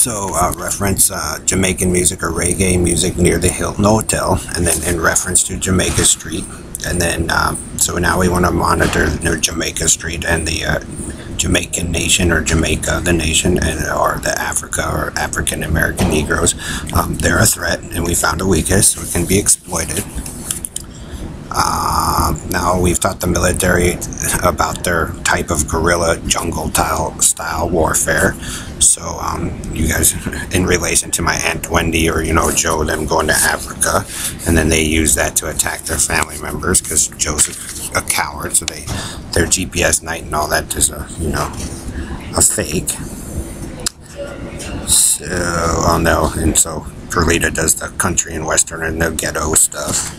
Reference Jamaican music or reggae music near the Hilton Hotel, and then in reference to Jamaica Street. And then, so now we want to monitor near Jamaica Street and the Jamaican nation, or Jamaica, the nation, and or the Africa or African American Negroes. They're a threat, and we found a weakness, so it can be exploited. Now we've taught the military about their type of guerrilla jungle style warfare. So you guys, in relation to my Aunt Wendy or Joe, them going to Africa, and then they use that to attack their family members because Joe's a coward. So their GPS night and all that is a fake. So no, and so Perlita does the country and western and the ghetto stuff.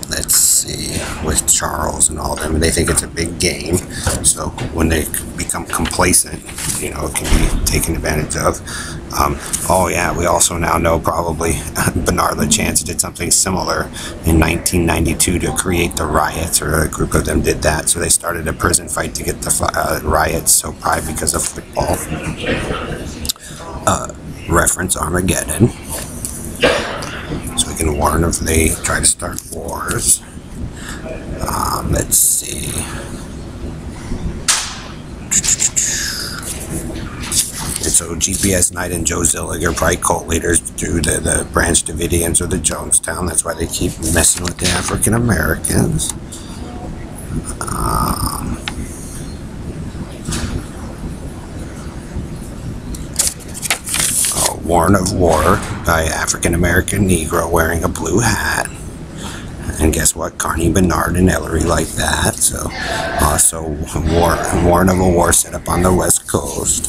Let's see, with Charles and all them, they think it's a big game, so when they become complacent, it can be taken advantage of. Oh yeah, we also now know probably Bernard LaChance did something similar in 1992 to create the riots, or a group of them did that, so they started a prison fight to get the riots, so probably because of football. Reference Armageddon. So we can warn if they try to start wars. Let's see. And so GPS Night and Joe Zillig are probably cult leaders through the Branch Davidians or the Jonestown. That's why they keep messing with the African Americans. Warn of War by African American Negro wearing a blue hat. And guess what? Carney Bernard and Ellery like that. So also warn of a war set up on the West Coast.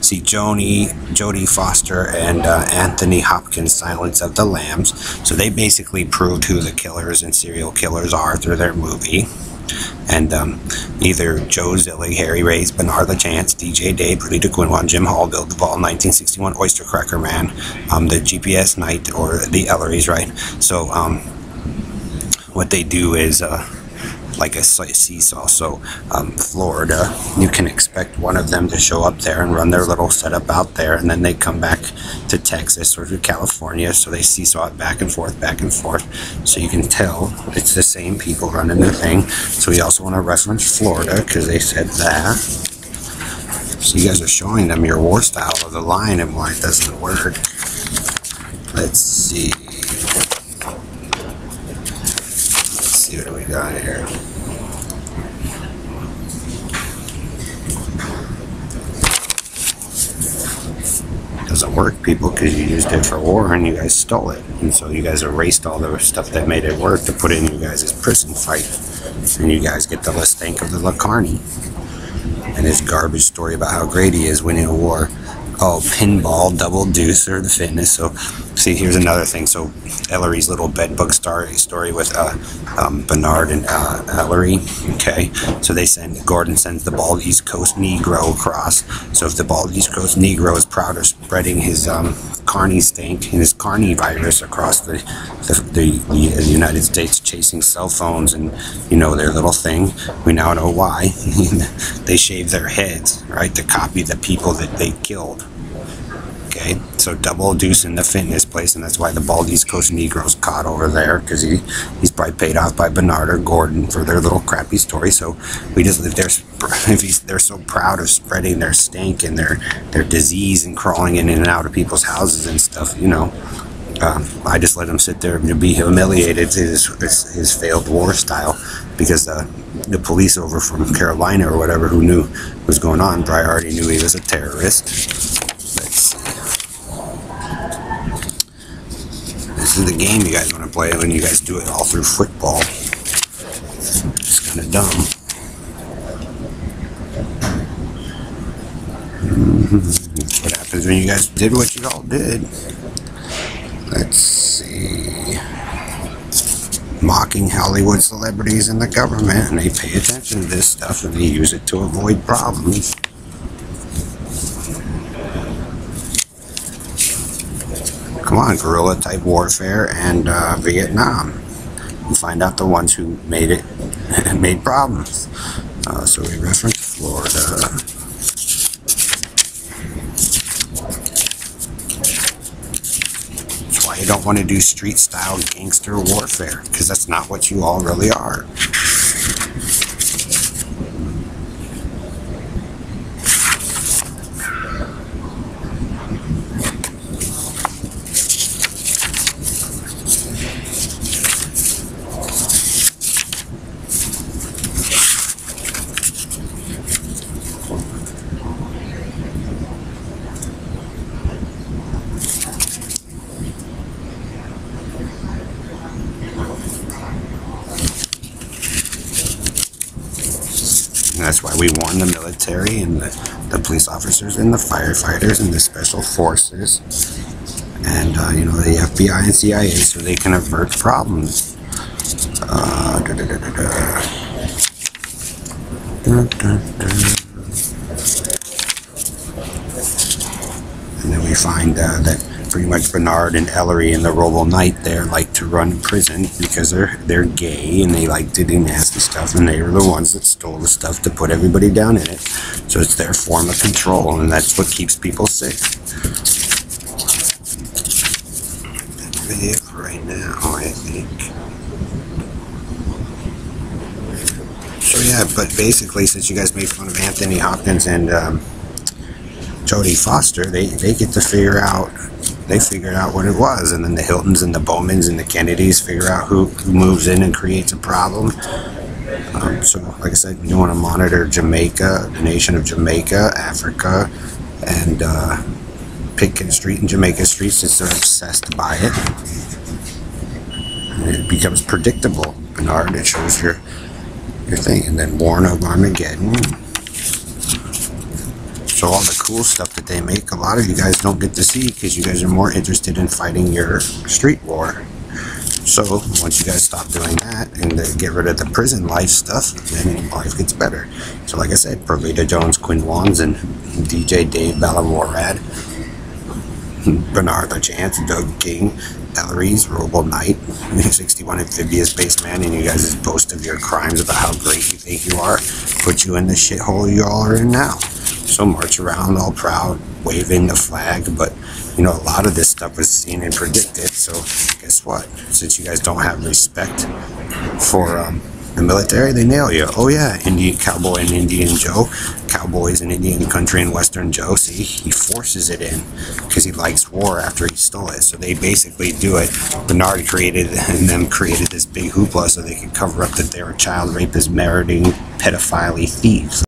See Jodie Foster and Anthony Hopkins' Silence of the Lambs. So they basically proved who the killers and serial killers are through their movie. And either Joe Zillig, Harry Rayes, Bernard LaChance, DJ Dave, Perlita Quinwan, Jim Hall, Bill Duvall, 1961, Oyster Cracker Man, the GPS Night, or the Ellerys, right? So what they do is like a seesaw. So Florida, you can expect one of them to show up there and run their little setup out there, and then they come back to Texas or to California, so they seesaw it back and forth, so you can tell it's the same people running the thing. So we also want to reference Florida because they said that. So you guys are showing them your war style of the line and why it doesn't work. Let's see. What do we got here? Doesn't work, people, because you used it for war and you guys stole it, and so you guys erased all the stuff that made it work to put in you guys' prison fight, and you guys get the stank of the LaCarney and his garbage story about how great he is winning a war. Oh, pinball, double deuce, or the fitness. So, see, here's another thing. So, Ellery's little bedbug story with Bernard and Ellery. Okay, so Gordon sends the Bald East Coast Negro across. So, if the Bald East Coast Negro is proud of spreading his Carney stink and his Carney virus across the United States, chasing cell phones and their little thing, we now know why. They shave their heads, right, to copy the people that they killed. Okay, so double deuce in the fitness place, and that's why the Bald East Coast Negro's caught over there, because he's probably paid off by Bernard or Gordon for their little crappy story. So we just they're so proud of spreading their stink and their disease and crawling in and out of people's houses and stuff, I just let him sit there to be humiliated to his failed war style, because the police over from Carolina or whatever who knew what was going on probably already knew he was a terrorist. Let's see. This is the game you guys want to play when you guys do it all through football. It's kind of dumb. That's what happens when you guys did what you all did. Let's see. Mocking Hollywood celebrities and the government, and they pay attention to this stuff and they use it to avoid problems. Come on, guerrilla type warfare and Vietnam. And find out the ones who made problems. So we reference Florida. That's why you don't want to do street-style gangster warfare, because that's not what you all really are. And that's why we warn the military and the police officers and the firefighters and the special forces and the FBI and CIA, so they can avert problems. And then we find that pretty much Bernard and Ellery and the Robo Knight there like to run prison because they're gay and they like to do nasty stuff, and they are the ones that stole the stuff to put everybody down in it. So it's their form of control, and that's what keeps people sick. That's really it for right now, I think. So yeah, but basically, since you guys made fun of Anthony Hopkins and Jodie Foster, they get to figure out. They figured out what it was, and then the Hiltons and the Bowmans and the Kennedys figure out who moves in and creates a problem. So, like I said, you want to monitor Jamaica, the nation of Jamaica, Africa, and Pitkin Street and Jamaica Street, since they're obsessed by it. And it becomes predictable. Bernard, it shows your thing, and then Born of Armageddon. So all the cool stuff that they make, a lot of you guys don't get to see because you guys are more interested in fighting your street war. So once you guys stop doing that and get rid of the prison life stuff, then life gets better. So like I said, Perlita Jones, Quinn Wands, and DJ Dave Ballamorad, Bernard LaChance, Doug King, Ellery's Robo Knight, 61 Amphibious Baseman, and you guys' boast of your crimes about how great you think you are, put you in the shithole you all are in now. So march around all proud, waving the flag, but a lot of this stuff was seen and predicted. So guess what? Since you guys don't have respect for the military, they nail you. Oh yeah, Indian Cowboy and Indian Joe. Cowboys in Indian country and Western Joe. See, he forces it in because he likes war after he stole it. So they basically do it. Bernard created this big hoopla so they could cover up that they were child rapists, murdering, pedophile thieves.